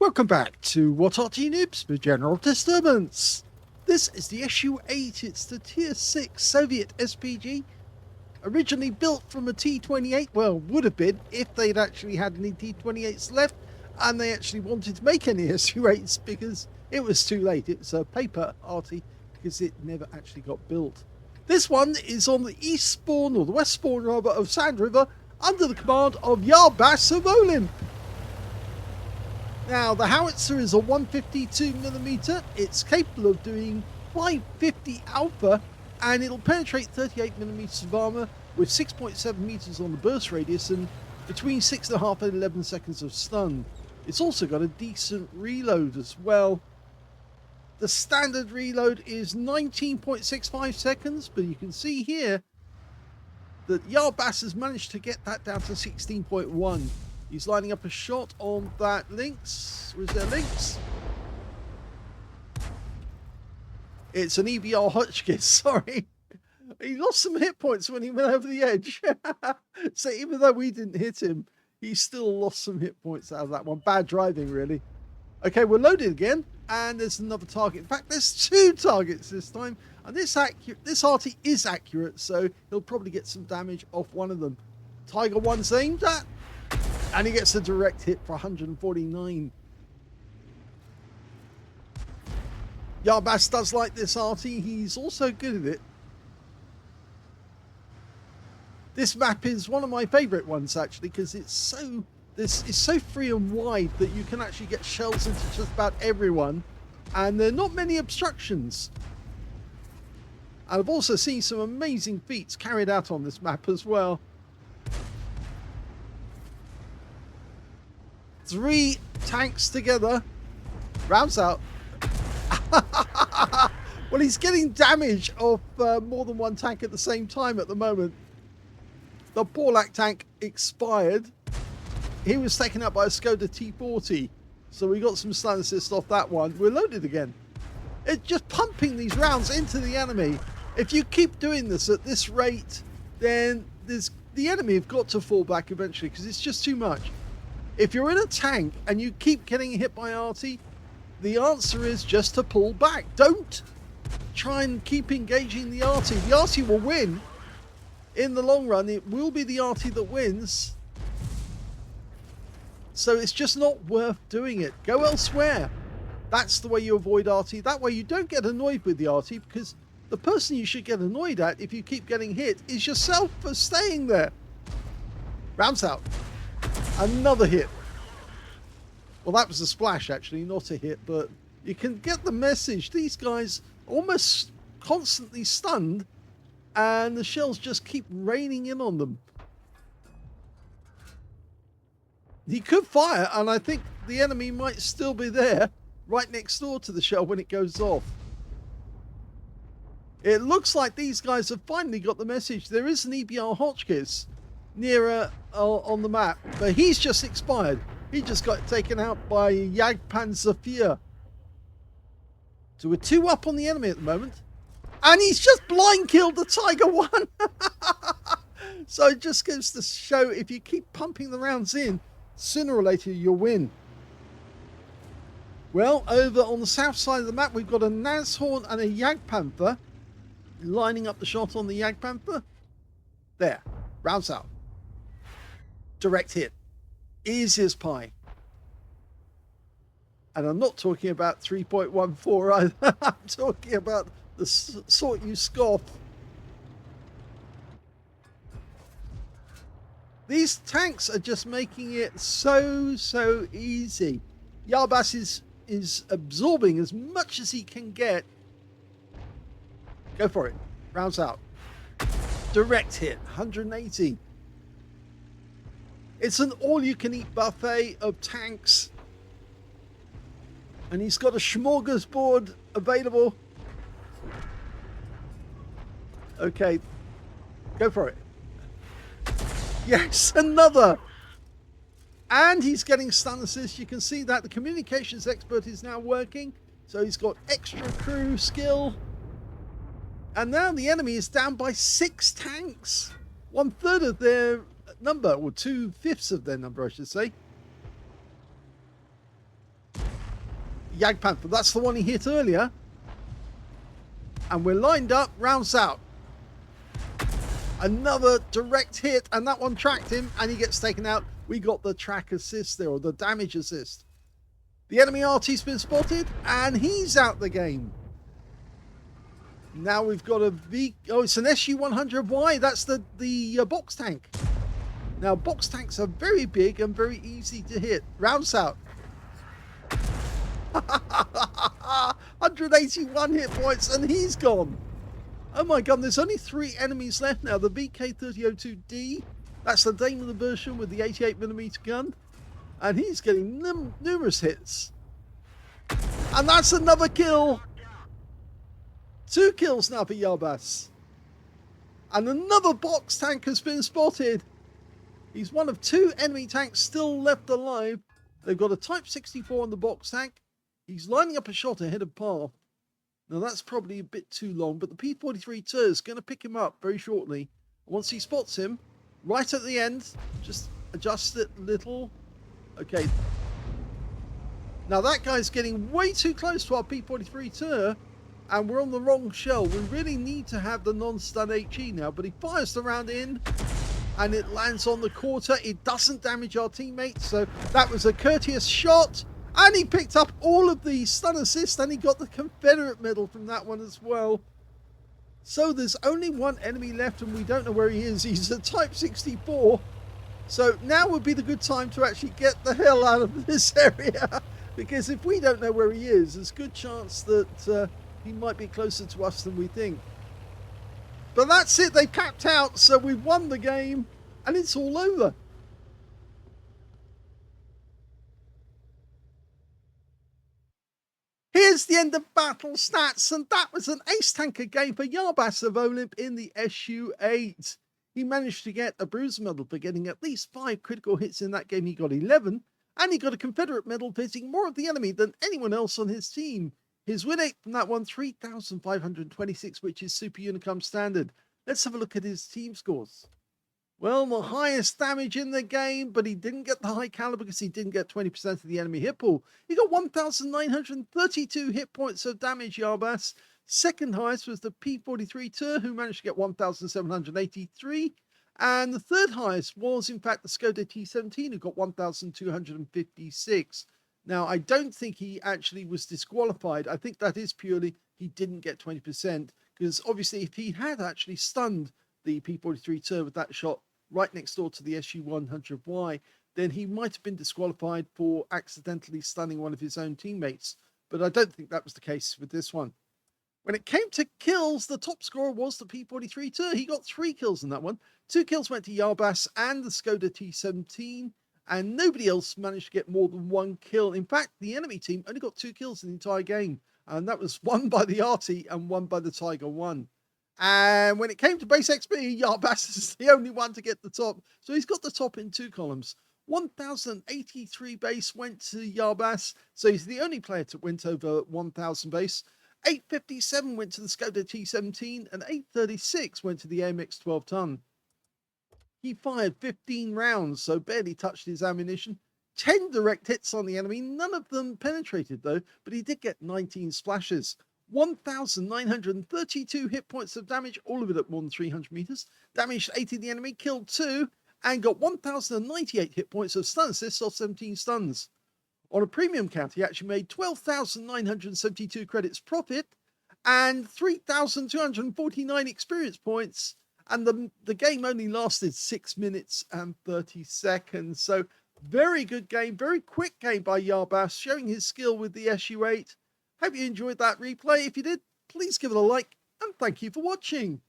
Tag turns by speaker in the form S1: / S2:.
S1: Welcome back to What Arty Noobs for General Disturbance. This is the SU-8. It's the Tier 6 Soviet SPG, originally built from a T-28. Well, would have been if they'd actually had any T-28s left and they actually wanted to make any SU-8s, because it was too late. It was a paper Arty because it never actually got built. This one is on the east spawn, or the west spawn rather, of Sand River, under the command of Yarbas of OLIMP. Now, the howitzer is a 152mm. It's capable of doing 550 alpha, and it'll penetrate 38mm of armor with 6.7 meters on the burst radius and between 6.5 and 11 seconds of stun. It's also got a decent reload as well. The standard reload is 19.65 seconds, but you can see here that Yarbas has managed to get that down to 16.1. He's lining up a shot on that Lynx. Was there Lynx? It's an EBR Hotchkiss, sorry. He lost some hit points when he went over the edge. So even though we didn't hit him, he still lost some hit points out of that one. Bad driving, really. Okay, we're loaded again, and there's another target. In fact, there's two targets this time, and this Arty is accurate, so he'll probably get some damage off one of them. Tiger 1's aimed at, and he gets a direct hit for 149. Yarbas does like this Arty. He's also good at it. This map is one of my favourite ones, actually, because it's so free and wide that you can actually get shells into just about everyone, and there are not many obstructions. And I've also seen some amazing feats carried out on this map as well. 3 tanks together. Rounds out. Well, he's getting damage off more than one tank at the same time at the moment. The Porlak tank expired. He was taken out by a Skoda T40. So we got some stun assist off that one. We're loaded again. It's just pumping these rounds into the enemy. If you keep doing this at this rate, then the enemy have got to fall back eventually, because it's just too much. If you're in a tank and you keep getting hit by Arty, the answer is just to pull back. Don't try and keep engaging the Arty. The Arty will win. In the long run, it will be the Arty that wins. So it's just not worth doing it. Go elsewhere. That's the way you avoid Arty. That way you don't get annoyed with the Arty, because the person you should get annoyed at if you keep getting hit is yourself for staying there. Rounds out. Another hit. Well, that was a splash, actually, not a hit, but you can get the message. These guys almost constantly stunned, and the shells just keep raining in on them. He could fire, and I think the enemy might still be there, right next door to the shell when it goes off. It looks like these guys have finally got the message. There is an EBR Hotchkiss nearer on the map, but he's just expired. He just got taken out by Jagdpanzer 4. So we're 2 up on the enemy at the moment, and he's just blind killed the Tiger 1. So it just goes to show, if you keep pumping the rounds in, sooner or later you'll win. Well, over on the south side of the map, we've got a Nashorn and a Jagdpanther lining up the shot on the Jagdpanther. There, rounds out. Direct hit. Easy as pie. And I'm not talking about 3.14 either. I'm talking about the sort you scoff. These tanks are just making it so easy. Yarbas is absorbing as much as he can get. Go for it. Rounds out. Direct hit. 180. It's an all-you-can-eat buffet of tanks. And he's got a smorgasbord available. Okay. Go for it. Yes, another. And he's getting stun assist. You can see that the communications expert is now working. So he's got extra crew skill. And now the enemy is down by 6 tanks. 1/3 of their number, or 2/5 of their number, I should say. Jagdpanther. That's the one he hit earlier. And we're lined up, rounds out. Another direct hit, and that one tracked him, and he gets taken out. We got the track assist there, or the damage assist. The enemy Arty's been spotted, and he's out the game. Now we've got it's an SU-100Y. That's the box tank. Now, box tanks are very big and very easy to hit. Rounds out. 181 hit points, and he's gone. Oh my god, there's only 3 enemies left now. The VK3002D, that's the Daimler version with the 88mm gun. And he's getting numerous hits. And that's another kill. 2 kills now for Yarbas. And another box tank has been spotted. He's one of 2 enemy tanks still left alive. They've got a Type 64 on the box tank. He's lining up a shot ahead of par. Now that's probably a bit too long, but the P-43 Tur is going to pick him up very shortly. Once he spots him, right at the end, just adjust it a little. Okay. Now that guy's getting way too close to our P-43 Tur, and we're on the wrong shell. We really need to have the non-stun HE now, but he fires the round in, and it lands on the quarter. It doesn't damage our teammates, so that was a courteous shot. And he picked up all of the stun assists, and he got the Confederate medal from that one as well. So there's only 1 enemy left, and we don't know where he is. He's a Type 64. So now would be the good time to actually get the hell out of this area. Because if we don't know where he is, there's a good chance that he might be closer to us than we think. But that's it. They capped out, so we've won the game, and it's all over. Here's the end of battle stats, and that was an ace tanker game for Yarbas of OLIMP in the SU-8. He managed to get a bruiser medal for getting at least 5 critical hits in that game. He got 11, and he got a Confederate medal for hitting more of the enemy than anyone else on his team. His win rate from that one, 3,526, which is Super Unicum standard. Let's have a look at his team scores. Well, the highest damage in the game, but he didn't get the high caliber because he didn't get 20% of the enemy hit pool. He got 1,932 hit points of damage, Yarbas. Second highest was the P-43 Tur, who managed to get 1,783. And the third highest was, in fact, the Skoda T17, who got 1,256. Now, I don't think he actually was disqualified. I think that is purely he didn't get 20%, because obviously if he had actually stunned the P-43 Tur with that shot right next door to the SU-100Y, then he might have been disqualified for accidentally stunning one of his own teammates. But I don't think that was the case with this one. When it came to kills, the top scorer was the P-43 Tur. He got 3 kills in that one. 2 kills went to Yarbas and the Skoda T17, and nobody else managed to get more than 1 kill. In fact, the enemy team only got 2 kills in the entire game, and that was one by the Arty and one by the Tiger 1. And when it came to base XP, Yarbas is the only one to get the top. So he's got the top in 2 columns. 1,083 base went to Yarbas, so he's the only player that went over 1,000 base. 857 went to the Skoda T17, and 836 went to the AMX 12 ton. He fired 15 rounds, so barely touched his ammunition. 10 direct hits on the enemy, none of them penetrated though, but he did get 19 splashes. 1,932 hit points of damage, all of it at more than 300 meters. Damaged 80 of the enemy, killed 2, and got 1,098 hit points of stun assists off 17 stuns. On a premium count, he actually made 12,972 credits profit and 3,249 experience points. And the game only lasted 6 minutes and 30 seconds. So very good game, very quick game by Yarbas, showing his skill with the SU-8. Hope you enjoyed that replay. If you did, please give it a like, and thank you for watching.